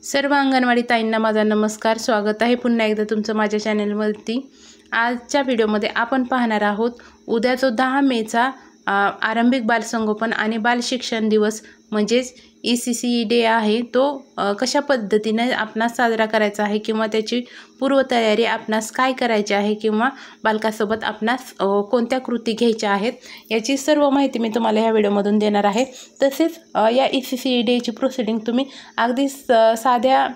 सर्व अंगणवाडी ताईंना माझा नमस्कार, स्वागत आहे पुन्हा एकदा तुमचं माझ्या चॅनलवरती। आजच्या व्हिडिओमध्ये आपण पाहणार आहोत उद्या जो 10 मेचा आरंभिक बालसंगोपन आणि बाल शिक्षण दिवस म्हणजेच ECCE डे आहे, तो कशा पद्धतीने आपणास साजरा करायचा आहे किंवा त्याची पूर्वतयारी आपणास काय करायची आहे किंवा बालकासोबत आपणास कोणत्या कृती घ्यायच्या आहेत याची सर्व माहिती मी तुम्हाला ह्या व्हिडिओमधून देणार आहे। तसेच या ECCE डेची प्रोसिडिंग तुम्ही अगदी साध्या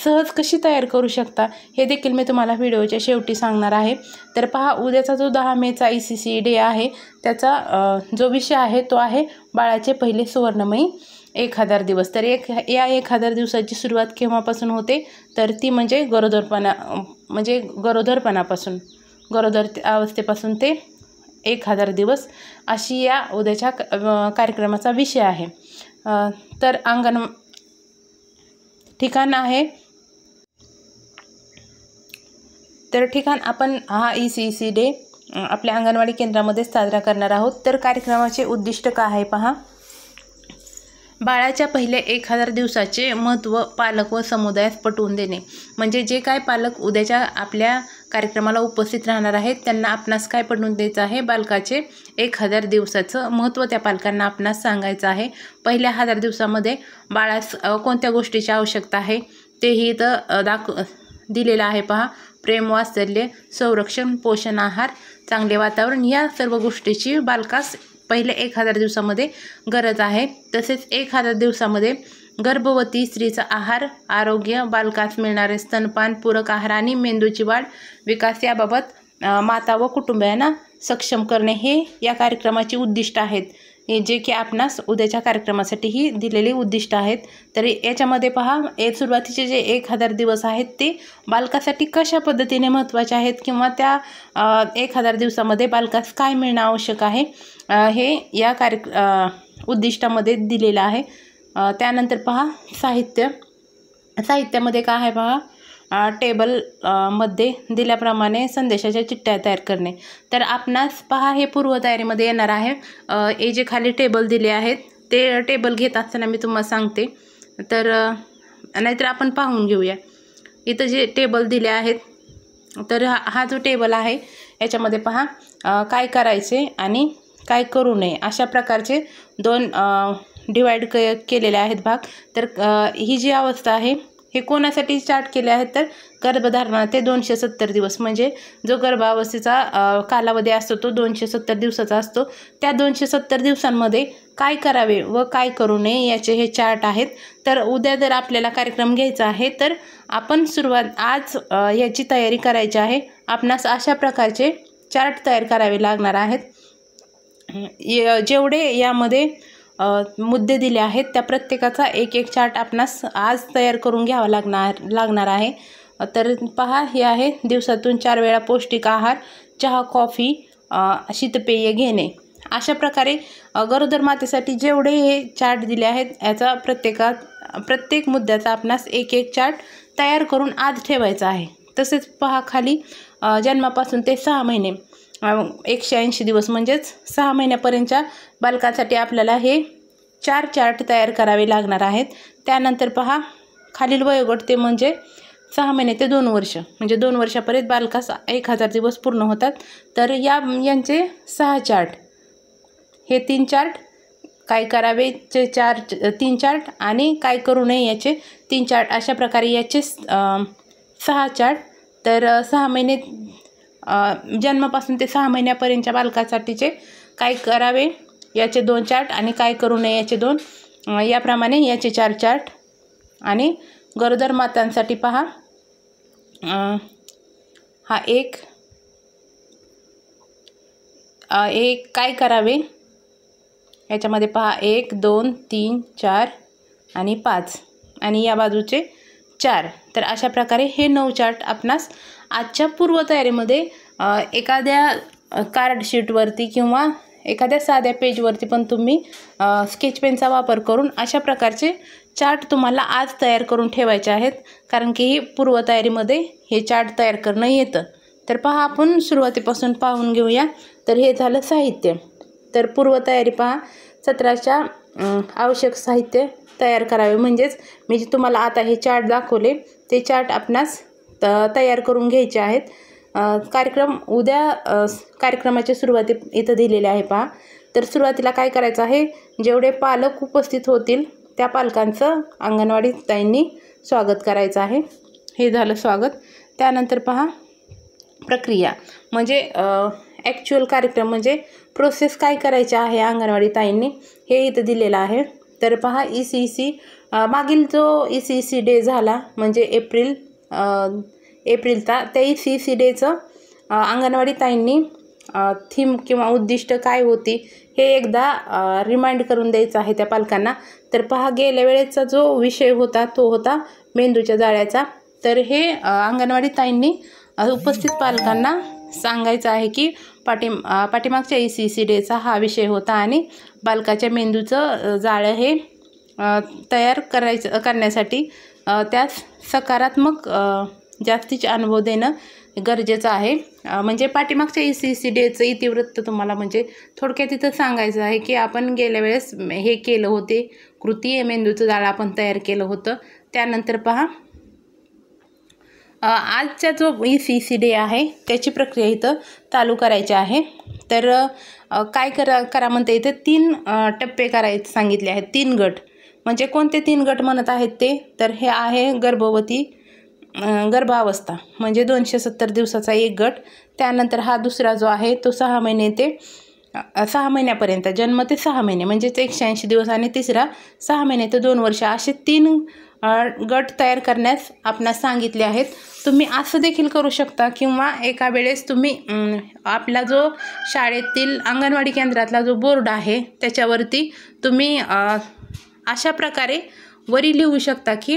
सहज कशी तयार करू शकता हे देखील मी तुम्हाला व्हिडिओच्या शेवटी सांगणार आहे। तर पहा, उद्याचा जो 10 मेचा ECCE डे आहे त्याचा जो विषय आहे तो आहे बाळाचे पहिले सुवर्णमयी 1000 दिवस। तर या 1000 दिवसाची सुरुवात केव्हापासून होते तर ती म्हणजे गरोदरपणापासून गरोदर अवस्थेपासून ते 1000 दिवस अशी या उद्याच्या कार्यक्रमाचा विषय आहे। तर ठिकाण आहे ठिकाण आपण हा ECCE डे आपल्या अंगणवाडी केंद्रामध्ये साजरा करणार आहोत। तर कार्यक्रमाचे उद्दिष्ट काय आहे पहा, बाळाच्या पहिले 1000 दिवसाचे महत्त्व पालक व समुदायास पटवून देणे। म्हणजे जे काय पालक उद्याच्या आपल्या कार्यक्रमाला उपस्थित राहणार आहेत त्यांना आपणास काय पटवून द्यायचं आहे, बालकाचे 1000 दिवसाचं महत्त्व त्या पालकांना आपणास सांगायचं आहे। पहिल्या 1000 दिवसामध्ये बाळास कोणत्या गोष्टीची आवश्यकता आहे तेही इथं दिलेलं आहे पहा। प्रेम, वात्सल्य, संरक्षण, पोषण आहार, चांगले वातावरण या सर्व गोष्टीची बालकास पहिले 1000 दिवसामध्ये गरज आहे। तसेच 1000 दिवसामध्ये गर्भवती स्त्रीचा आहार, आरोग्य, बालकास मिळणारे स्तनपान, पूरक आहार आणि मेंदूची वाढ, विकास याबाबत माता व कुटुंबियांना सक्षम करणे हे या कार्यक्रमाची उद्दिष्ट आहेत, जे की आपणास उद्याच्या कार्यक्रमासाठीही दिलेले उद्दिष्ट आहेत। तर याच्यामध्ये पहा, सुरुवातीचे जे 1000 दिवस आहेत ते बालकासाठी कशा पद्धतीने महत्त्वाचे आहेत किंवा त्या 1000 दिवसामध्ये बालकास काय मिळणं आवश्यक आहे हे या उद्दिष्टामध्ये दिलेलं आहे। त्यानंतर पहा, साहित्यामध्ये काय आहे पहा, टेबल मध्ये दिल्याप्रमाणे संदेशाच्या चिठ्ठ्या तयार करणे। तर आपणास पहा, हे पूर्वतयारीमध्ये येणार आहे। हे जे खाली टेबल दिले आहेत ते टेबल घेत असताना मी तुम्हाला सांगते, तर नाहीतर आपण पाहून घेऊया। इथं जे टेबल दिले आहेत तर हा जो टेबल आहे याच्यामध्ये पहा काय करायचे आणि काय करू नये अशा प्रकारचे दोन डिवाइड केलेले आहेत भाग। तर ही जी अवस्था आहे हे कोणासाठी चार्ट केले आहेत तर गर्भधारणा ते 270 दिवस म्हणजे जो गर्भावस्थेचा कालावधी असतो तो 270 दिवसाचा असतो। त्या 270 दिवसांमध्ये काय करावे व काय करू नये याचे हे चार्ट आहेत। तर उद्या जर आपल्याला कार्यक्रम घ्यायचा आहे तर आपण आज याची तयारी करायची आहे। आपणास अशा प्रकारचे चार्ट तयार करावे लागणार आहेत। जेवढे यामध्ये मुद्दे दिले आहेत त्या प्रत्येकाचा एक चार्ट आपणास आज तयार करून घ्यावा लागणार आहे। तर पहा, हे आहे दिवसातून 4 वेळा पौष्टिक आहार, चहा, कॉफी, शीतपेय घेणे। अशा प्रकारे गरोदर मातेसाठी जेवढे हे चार्ट दिले आहेत याचा प्रत्येक मुद्द्याचा आपणास एक चार्ट तयार करून आज ठेवायचा आहे। तसेच पहा, खाली जन्मापासून ते 6 महिने 180 दिवस म्हणजेच 6 महिन्यापर्यंतच्या बालकासाठी आपल्याला हे 4 चार्ट तयार करावे लागणार आहेत। त्यानंतर पहा, खालील वयोगट ते म्हणजे 6 महिने ते 2 वर्ष म्हणजे 2 वर्षापर्यंत बालकास 1000 दिवस पूर्ण होतात। तर यांचे 6 चार्ट, हे 3 चार्ट, काय करावे चे 3 चार्ट आणि काय करू नये याचे 3 चार्ट, अशा प्रकारे याचे 6 चार्ट। तर 6 महिने जन्मापासून ते 6 महिन्यापर्यंतच्या बालकासाठीचे काय करावे याचे 2 चार्ट आणि काय करू नये याचे 2, याप्रमाणे याचे 4 चार्ट। आणि गरोदर मातांसाठी पहा, हा एक काय करावे याच्यामध्ये पहा 1 2 3 4 आणि 5 आणि या बाजूचे 4। तर अशा प्रकारे हे 9 चार्ट आपणास आजच्या पूर्वतयारीमध्ये एखाद्या कार्ड शीटवरती किंवा एखाद्या साध्या पेजवरती पण तुम्ही स्केच पेनचा वापर करून अशा प्रकारचे चार्ट तुम्हाला आज तयार करून ठेवायचे आहेत, कारण की ही पूर्वतयारीमध्ये हे चार्ट तयार करणं येतं। तर पहा, आपण सुरुवातीपासून पाहून घेऊया। तर हे झालं साहित्य। तर पूर्वतयारी पहा, सत्राच्या आवश्यक साहित्य तयार करावे. म्हणजेच मी जे तुम्हाला आता हे चार्ट दाखवले ते चार्ट आपणास तयार करून घ्यायचे आहेत. कार्यक्रम उद्या कार्यक्रमाच्या सुरुवाती इथं दिलेले आहे पहा. तर सुरुवातीला काय करायचं आहे, जेवढे पालक उपस्थित होतील त्या पालकांचं अंगणवाडी ताईंनी स्वागत करायचं आहे. हे झालं स्वागत. त्यानंतर पहा प्रक्रिया म्हणजे ॲक्च्युअल कार्यक्रम म्हणजे प्रोसेस काय करायची आहे अंगणवाडी ताईंनी हे इथं दिलेलं आहे. तर पहा ECEC मागील जो ECEC डे झाला म्हणजे एप्रिलचा त्या ECEC डेचं अंगणवाडी ताईंनी थीम किंवा उद्दिष्ट काय होती हे एकदा रिमाइंड करून द्यायचं आहे त्या पालकांना. तर पहा गेल्या वेळेचा जो विषय होता तो होता मेंदूच्या जाळ्याचा. तर हे अंगणवाडी ताईंनी उपस्थित पालकांना सांगायचं आहे की पाठीमागच्या ECEC डेचा हा विषय होता आणि बालकाच्या मेंदूचं जाळं हे तयार करण्यासाठी त्यास सकारात्मक जास्तीचे अनुभव देणं गरजेचं आहे. म्हणजे पाठीमागच्या ECEC डेचं इतिवृत्त तुम्हाला म्हणजे थोडक्यात इथं सांगायचं आहे की आपण गेल्या वेळेस हे केलं होते, कृती मेंदूचं जाळं आपण तयार केलं होतं. त्यानंतर पहा आजचा जो ECEC डे आहे त्याची प्रक्रिया इथं चालू करायची आहे. तर काय करा म्हणता येतं, 3 टप्पे करायचे सांगितले आहेत. 3 गट म्हणजे कोणते 3 गट म्हणत आहेत ते, तर हे आहे गर्भावस्था म्हणजे 270 दिवसाचा एक गट. त्यानंतर हा दुसरा जो आहे तो 6 महिने ते 6 महिन्यापर्यंत, जन्म ते 6 महिने म्हणजेच 180 दिवस, आणि तिसरा 6 महिने ते 2 वर्ष, असे 3 गट तयार करण्यास आपणास सांगितले आहेत. तुम्ही असं देखील करू शकता किंवा एका वेळेस तुम्ही आपला जो शाळेतील अंगणवाडी केंद्रातला जो बोर्ड आहे त्याच्यावरती तुम्ही अशा प्रकारे वरी लिहू शकता की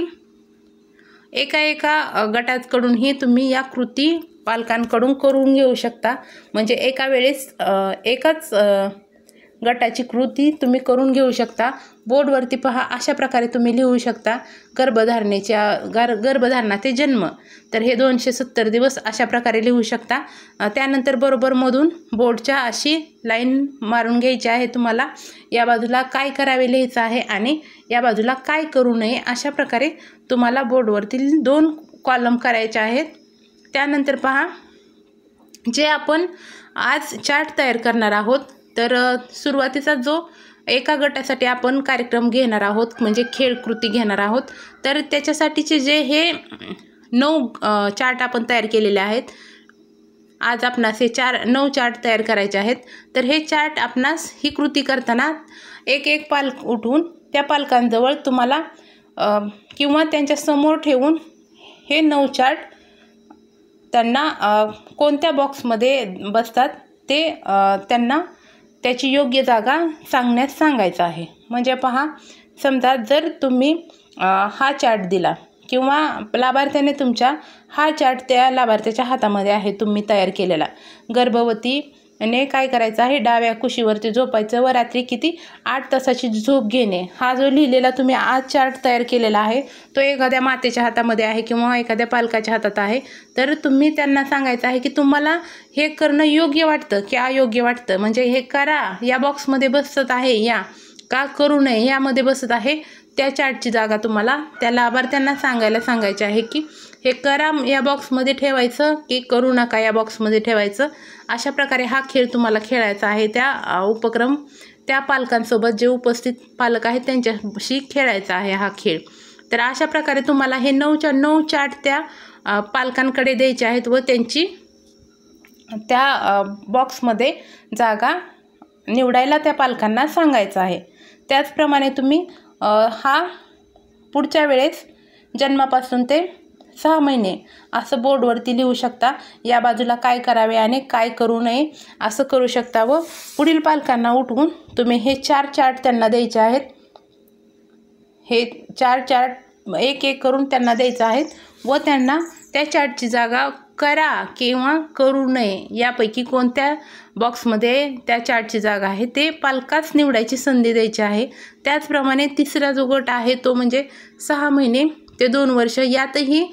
एका गटाकडूनही तुम्ही या कृती पालकांकडून करून घेऊ शकता. म्हणजे एका वेळेस एकाच गटाची कृती तुम्ही करून घेऊ शकता. बोर्डवरती पहा अशा प्रकारे तुम्ही लिहू शकता गर्भधारणा ते जन्म, तर हे 270 दिवस अशा प्रकारे लिहू शकता. त्यानंतर बरोबर मधून बोर्डच्या अशी लाईन मारून घ्यायची आहे तुम्हाला. या बाजूला काय करावे लिहायचं आहे आणि या बाजूला काय करू नये, अशा प्रकारे तुम्हाला बोर्डवरतील 2 कॉलम करायचे आहेत. त्यानंतर पहा जे आपण आज चार्ट तयार करणार आहोत, तर सुरुवातीचा जो एका गटासाठी आपण कार्यक्रम घेणार आहोत म्हणजे खेळ कृती घेणार आहोत, तर त्याच्यासाठीचे जे हे 9 चार्ट आपण तयार केलेले आहेत. आज आपणास हे 9 चार्ट तयार करायचे आहेत. तर हे चार्ट आपणास ही कृती करताना एक पालक उठून त्या पालकांजवळ तुम्हाला किंवा त्यांच्या समोर ठेवून हे 9 चार्ट त्यांना कोणत्या बॉक्समध्ये बसतात ते त्यांना त्याची योग्य जागा सांगण्यास सांगायचं आहे. म्हणजे पहा समजा जर तुम्ही हा चार्ट दिला किंवा लाभार्थ्याने तुमच्या हा चार्ट त्या लाभार्थ्याच्या हातामध्ये आहे तुम्ही तयार केलेला, गर्भवतीने काय करायचं आहे, डाव्या कुशीवरती झोपायचं व रात्री किती 8 तासाची झोप घेणे, हा जो लिहिलेला तुम्ही आज चार्ट तयार केलेला आहे तो एखाद्या मातेच्या हातामध्ये आहे किंवा एखाद्या पालकाच्या हातात आहे. तर तुम्ही त्यांना सांगायचं आहे की तुम्हाला हे करणं योग्य वाटतं की अयोग्य वाटतं, म्हणजे हे करा या बॉक्समध्ये बसत आहे या का करू नये यामध्ये बसत आहे, त्या चार्टची जागा तुम्हाला त्या लाभार्थ्यांना सांगायची आहे की हे करा या बॉक्समध्ये ठेवायचं की करू नका या बॉक्समध्ये ठेवायचं. अशा प्रकारे हा खेळ तुम्हाला खेळायचा आहे. त्या उपक्रम त्या पालकांसोबत जे उपस्थित पालक आहेत त्यांच्याशी खेळायचा आहे हा खेळ. तर अशा प्रकारे तुम्हाला हे 9 चार्ट त्या पालकांकडे द्यायचे आहेत व त्यांची त्या बॉक्समध्ये जागा निवडायला त्या पालकांना सांगायचं आहे. त्याचप्रमाणे तुम्ही हा पुढच्या वेळेस जन्मापासून ते 6 महिने असं बोर्डवरती लिहू शकता. या बाजूला काय करावे आणि काय करू नये असं करू शकता व पुढील पालकांना उठवून तुम्ही हे 4 चार्ट त्यांना द्यायचे आहेत. हे 4 चार्ट एक करून त्यांना द्यायचं आहेत व त्यांना त्या चार्टची जागा करा किंवा करू नये यापैकी कोणत्या बॉक्समध्ये त्या चार्टची जागा आहे ते पालकास निवडायची संधी द्यायची आहे. त्याचप्रमाणे तिसरा जो गट आहे तो म्हणजे 6 महिने ते 2 वर्ष, यातही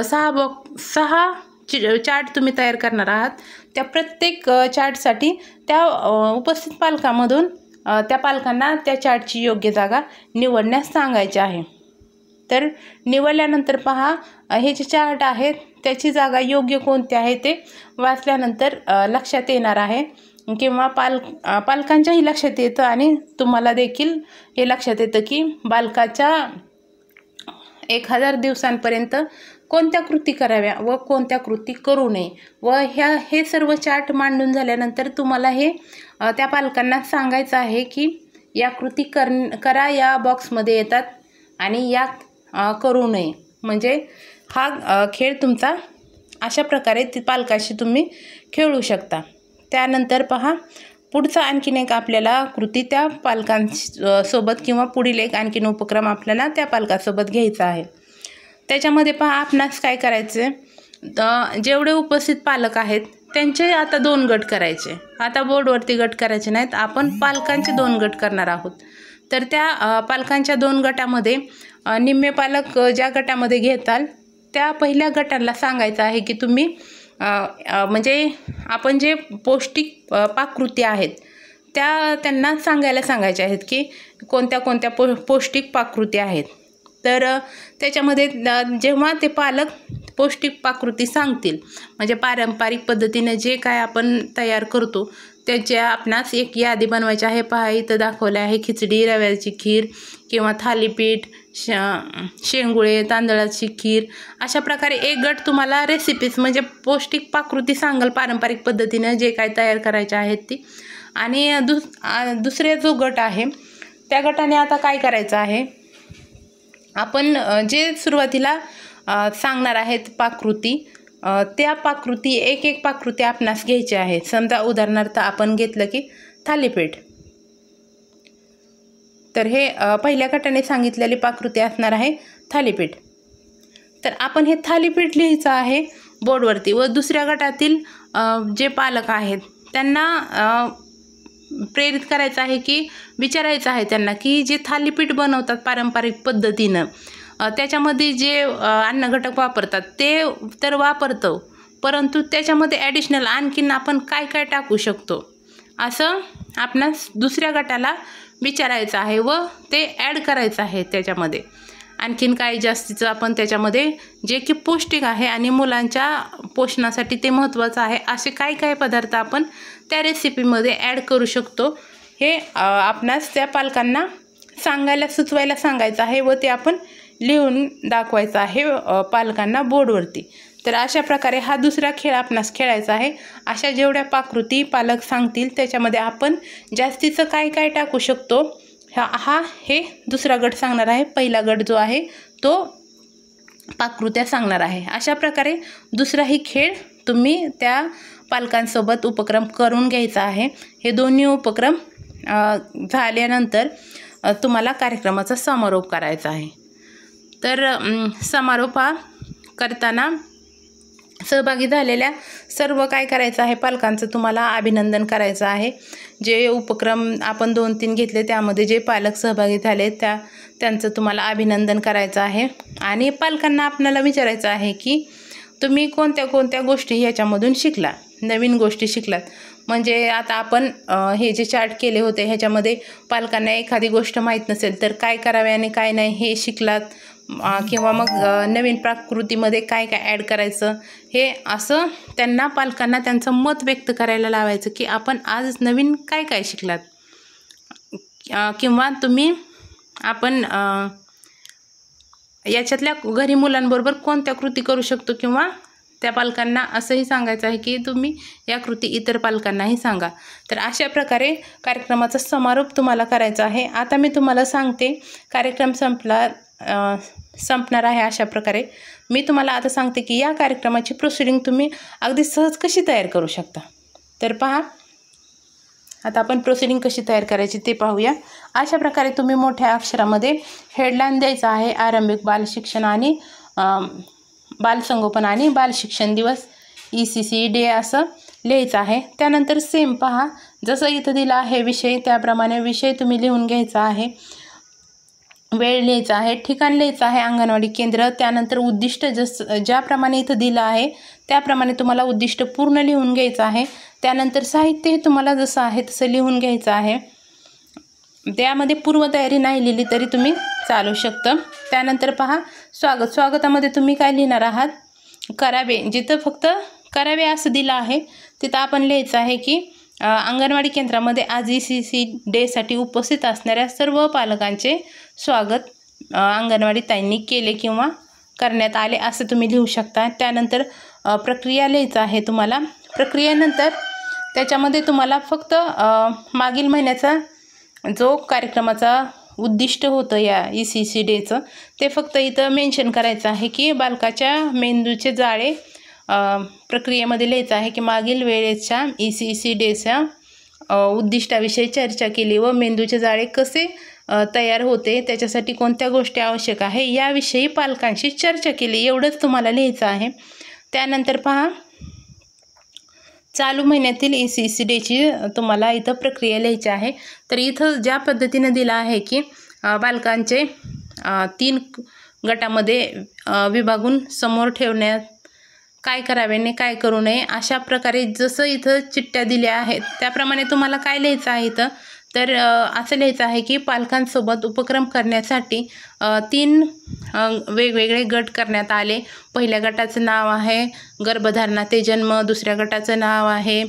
6 चार्ट तुम्ही तयार करणार आहात. त्या प्रत्येक चार्टसाठी त्या उपस्थित पालकामधून त्या पालकांना त्या चार्टची योग्य जागा निवडण्यास सांगायचे आहे। तर निवडल्यानंतर पहा, हे जे चार्ट आहेत त्याची जागा योग्य कोणती आहे ते वाचल्यानंतर लक्षात येणार आहे, किंवा पालकांच्याही लक्षात येतं आणि तुम्हाला देखील हे लक्षात येतं की बालकाच्या 1000 दिवसांपर्यंत कोणत्या कृती कराव्या व कोणत्या कृती करू नये, व हे सर्व चार्ट मांडून झाल्यानंतर तुम्हाला हे त्या पालकांना सांगायचं आहे की या कृती करा या बॉक्समध्ये येतात आणि या करू नये। म्हणजे हा खेळ तुमचा अशा प्रकारे पालकाशी तुम्ही खेळू शकता। त्यानंतर पहा, पुढचा आणखीन एक आपल्याला कृती त्या पालकांसोबत किंवा पुढील एक आणखीन उपक्रम आपल्याला त्या पालकासोबत घ्यायचा आहे। त्याच्यामध्ये पहा, आपणास काय करायचं, जेवढे उपस्थित पालक आहेत त्यांचे आता 2 गट करायचे। आता बोर्डवरती गट करायचे नाहीत, आपण पालकांचे 2 गट करणार आहोत। तर त्या पालकांच्या 2 गटामध्ये निम्मे पालक ज्या गटामध्ये घेताल त्या पहिल्या गटाला सांगायचं आहे की तुम्ही म्हणजे आपण जे पौष्टिक पाककृती आहेत त्यांना सांगायच्या आहेत की कोणत्या कोणत्या पौष्टिक पाककृती आहेत। तर त्याच्यामध्ये जेव्हा ते पालक पौष्टिक पाककृती सांगतील, म्हणजे पारंपरिक पद्धतीने जे काय आपण तयार करतो त्याच्या आपणास एक यादी बनवायची आहे। पहा, इथं दाखवले आहे खिचडी, रव्याची खीर किंवा थालीपीठ, शेंगुळे, तांदळाची खीर, अशा प्रकारे एक गट तुम्हाला रेसिपीज म्हणजे पौष्टिक पाककृती सांगाल पारंपरिक पद्धतीने जे काय तयार करायचे आहेत ती। आणि दुसरे जो गट आहे त्या गटाने आता काय करायचं आहे, आपण जे सुरुवातीला सांगणार आहेत पाककृती, त्या पाककृती एक पाककृती आपणास घ्यायची आहे। समजा उदाहरणार्थ आपण घेतलं की थालीपीठ, तर हे पहिल्या गटाने सांगितलेली पाककृती असणार आहे थालीपीठ। तर आपण हे थालीपीठ लिहायचं आहे बोर्डवरती, व दुसऱ्या गटातील जे पालक आहेत त्यांना प्रेरित करायचं आहे की विचारायचं आहे त्यांना की जे थालीपीठ बनवतात पारंपरिक पद्धतीनं त्याच्यामध्ये जे अन्न घटक वापरतात ते तर वापरतो, परंतु त्याच्यामध्ये ॲडिशनल आणखीन आपण काय काय टाकू शकतो असं आपणास दुसऱ्या गटाला विचारायचं आहे व ते ॲड करायचं आहे। त्याच्यामध्ये आणखीन काय जास्तीचं आपण त्याच्यामध्ये जे की पौष्टिक आहे आणि मुलांच्या पोषणासाठी ते महत्त्वाचं आहे असे काय काय पदार्थ आपण त्या रेसिपीमध्ये ॲड करू शकतो, हे आपणास त्या पालकांना सुचवायला सांगायचं आहे व ते आपण लिहून दाखवायचं आहे पालकांना बोर्डवरती। तर अशा प्रकारे हा दुसरा खेळ आपणास खेळायचा आहे। अशा जेवढ्या पाककृती पालक सांगतील त्याच्यामध्ये आपण जास्तीचं काय काय टाकू शकतो हे दुसरा गट सांगणार आहे। पहिला गट जो आहे तो पाककृत्या सांगणार आहे। अशा प्रकारे दुसराही खेळ तुम्ही त्या पालकांसोबत उपक्रम करून घ्यायचा आहे। हे दोन्ही उपक्रम झाल्यानंतर तुम्हाला कार्यक्रमाचा समारोप करायचा आहे। तर समारोप करताना सहभागी झालेल्या सर्व काय करायचं आहे, पालकांचं तुम्हाला अभिनंदन करायचं आहे। जे उपक्रम आपण 2-3 घेतले त्यामध्ये जे पालक सहभागी झाले त्यांचं तुम्हाला अभिनंदन करायचं आहे। आणि पालकांना आपल्याला विचारायचं आहे की तुम्ही कोणत्या कोणत्या गोष्टी ह्याच्यामधून शिकला, नवीन गोष्टी शिकलात। म्हणजे आता आपण हे जे चार्ट केले होते ह्याच्यामध्ये पालकांना एखादी गोष्ट माहीत नसेल तर काय करावे आणि काय नाही हे शिकलात, किंवा मग नवीन पाककृतीमध्ये काय काय ॲड करायचं हे असं त्यांना पालकांना त्यांचं मत व्यक्त करायला लावायचं की आपण आज नवीन काय काय शिकलात, किंवा आपण याच्यातल्या घरी मुलांबरोबर कोणत्या कृती करू शकतो, किंवा त्या पालकांना असंही सांगायचं आहे की तुम्ही या कृती इतर पालकांनाही सांगा। तर अशा प्रकारे कार्यक्रमाचा समारोप तुम्हाला करायचा आहे। आता मी तुम्हाला सांगते कार्यक्रम संपणार आहे। अशा प्रकारे मी तुम्हाला आता सांगते की या कार्यक्रमाची प्रोसिडिंग तुम्ही अगदी सहज कशी तयार करू शकता। तर पहा, आता आपण प्रोसिडिंग कशी तयार करायची ते पाहूया। अशा प्रकारे तुम्ही मोठ्या अक्षरामध्ये हेडलाईन द्यायचा आहे, आरंभिक बालशिक्षण आणि बालसंगोपन आणि बालशिक्षण दिवस ECC डे असं लिहायचं आहे। त्यानंतर सेम पहा, जसं इथं दिला आहे विषय त्याप्रमाणे विषय तुम्ही लिहून घ्यायचा आहे, वेळ लिहायचा आहे, ठिकाण लिहायचं आहे, अंगणवाडी केंद्र। त्यानंतर उद्दिष्ट ज्याप्रमाणे इथं दिलं आहे त्याप्रमाणे तुम्हाला उद्दिष्ट पूर्ण लिहून घ्यायचं आहे। त्यानंतर साहित्य हे तुम्हाला जसं आहे तसं लिहून घ्यायचं आहे। त्यामध्ये पूर्वतयारी नाही लिहिली तरी तुम्ही चालू शकतं। त्यानंतर पहा स्वागतामध्ये तुम्ही काय लिहिणार आहात, करावे, जिथं फक्त करावे असं दिलं आहे तिथं आपण लिहायचं आहे की अंगणवाडी केंद्रामध्ये आज ECC डेसाठी उपस्थित असणाऱ्या सर्व पालकांचे स्वागत अंगणवाडी ताईंनी केले किंवा करण्यात आले असं तुम्ही लिहू शकता। त्यानंतर प्रक्रिया लिहायचं आहे तुम्हाला। प्रक्रियेनंतर त्याच्यामध्ये तुम्हाला फक्त मागील महिन्याचा जो कार्यक्रमाचा उद्दिष्ट होतं या ECC डेचं ते फक्त इथं मेन्शन करायचं आहे की बालकाच्या मेंदूचे जाळे प्रक्रियेमध्ये लिहायचं आहे की मागील वेळेच्या ECC डेच्या उद्दिष्टाविषयी चर्चा केली व मेंदूचे जाळे कसे तयार होते, त्याच्यासाठी कोणत्या गोष्टी आवश्यक आहे याविषयी पालकांशी चर्चा केली, एवढंच तुम्हाला लिहायचं आहे। त्यानंतर पहा चालू महिन्यातील ECC डेची तुम्हाला इथं प्रक्रिया लिहायची आहे। तर इथं ज्या पद्धतीने दिलं आहे की बालकांचे 3 गटामध्ये विभागून समोर ठेवण्यात काय करावे आणि काय करू नये अशा प्रकारे जसं इथं चिठ्ठ्या दिल्या आहेत त्याप्रमाणे तुम्हाला काय लिहायचं आहे इथं, तर असं लिहायचं आहे की पालकांसोबत उपक्रम करण्यासाठी 3 वेगवेगळे गट करण्यात आले। पहिल्या गटाचं नाव आहे गर्भधारणा ते जन्म, दुसऱ्या गटाचं नाव आहे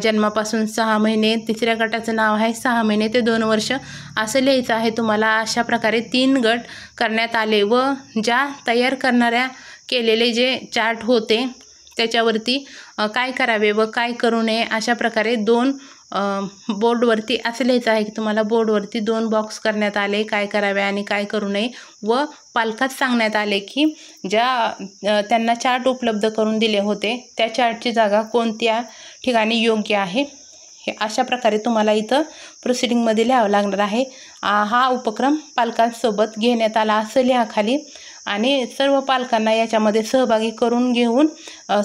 जन्मापासून 6 महिने, तिसऱ्या गटाचं नाव आहे 6 महिने ते 2 वर्ष असं लिहायचं आहे तुम्हाला। अशा प्रकारे 3 गट करण्यात आले व ज्या तयार करणाऱ्या केलेले जे चार्ट होते त्याच्यावरती काय करावे व काय करू नये अशा प्रकारे 2 बोर्डवरती असं लिहायचं आहे की तुम्हाला बोर्डवरती 2 बॉक्स करण्यात आले, काय करावे आणि काय करू नये व पालकात सांगण्यात आले की ज्या त्यांना चार्ट उपलब्ध करून दिले होते त्या चार्टची जागा कोणत्या ठिकाणी योग्य आहे हे अशा प्रकारे तुम्हाला इथं प्रोसिडिंगमध्ये लिहावं लागणार आहे। हा उपक्रम पालकांसोबत घेण्यात आला असं लिहा खाली आणि सर्व पालकांना याच्यामध्ये सहभागी करून घेऊन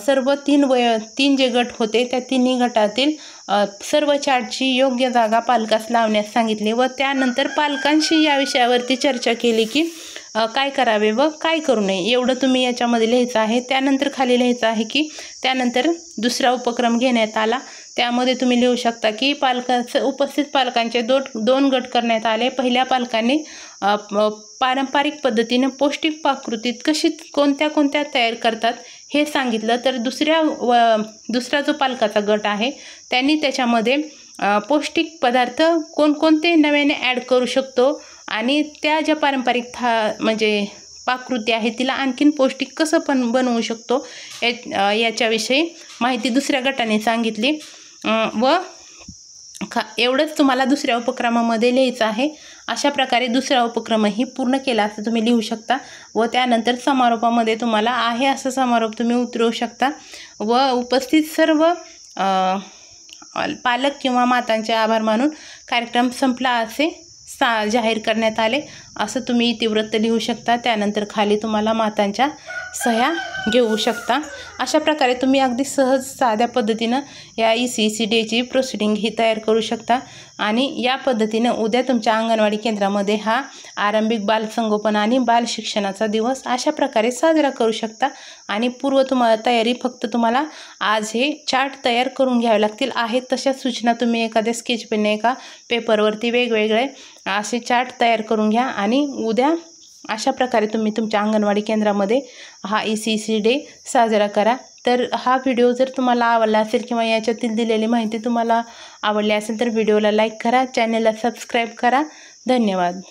सर्व 3 जे गट होते त्या 3 गटातील सर्व चार्टची योग्य जागा पालकास लावण्यास सांगितले व त्यानंतर पालकांशी या विषयावरती चर्चा केली की काय करावे व काय करू नये, एवढं तुम्ही याच्यामध्ये लिहायचं आहे। त्यानंतर खाली लिहायचं आहे की त्यानंतर दुसरा उपक्रम घेण्यात आला, त्यामध्ये तुम्ही लिहू शकता की उपस्थित पालकांचे 2 गट करण्यात आले। पहिल्या पालकांनी पारंपरिक पद्धतीने पौष्टिक पाककृतीत कोणत्या तयार करतात हे सांगितलं, तर दुसरा जो पालकाचा गट आहे त्यांनी त्याच्यामध्ये पौष्टिक पदार्थ कोणकोणते नव्याने ॲड करू शकतो आणि त्या ज्या पारंपरिक म्हणजे पाककृती आहे तिला आणखीन पौष्टिक कसं पण बनवू शकतो याच्याविषयी माहिती दुसऱ्या गटाने सांगितली व एवढंच तुम्हाला दुसऱ्या उपक्रमामध्ये लिहायचं आहे। अशा प्रकारे दुसरा उपक्रमही पूर्ण केला असं तुम्ही लिहू शकता व त्यानंतर समारोपामध्ये तुम्हाला आहे असं समारोप तुम्ही उतरवू शकता व उपस्थित सर्व पालक किंवा मातांचे आभार मानून कार्यक्रम संपला असे जाहीर करण्यात आले असं तुम्ही इतिवृत्त लिहू शकता। त्यानंतर खाली तुम्हाला मातांच्या सह्या घेऊ शकता। अशा प्रकारे तुम्ही अगदी सहज साध्या पद्धतीनं या ECC डेची प्रोसिडिंग ही तयार करू शकता आणि या पद्धतीनं उद्या तुमच्या अंगणवाडी केंद्रामध्ये हा आरंभिक बालसंगोपन आणि बाल शिक्षणाचा दिवस अशा प्रकारे साजरा करू शकता आणि तयारी फक्त तुम्हाला आज हे चार्ट तयार करून घ्यावे लागतील। आहेत तशा सूचना तुम्ही एखाद्या स्केच पेनने एका पेपरवरती वेगवेगळे असे चार्ट तयार करून घ्या आणि उद्या अशा प्रकारे तुम्ही तुमच्या अंगणवाडी केंद्रामध्ये हा ECC डे साजरा करा। तर हा व्हिडिओ जर तुम्हाला आवडला असेल किंवा याच्यातील दिलेली माहिती तुम्हाला आवडली असेल तर व्हिडिओला लाईक करा, चॅनलला सबस्क्राईब करा। धन्यवाद।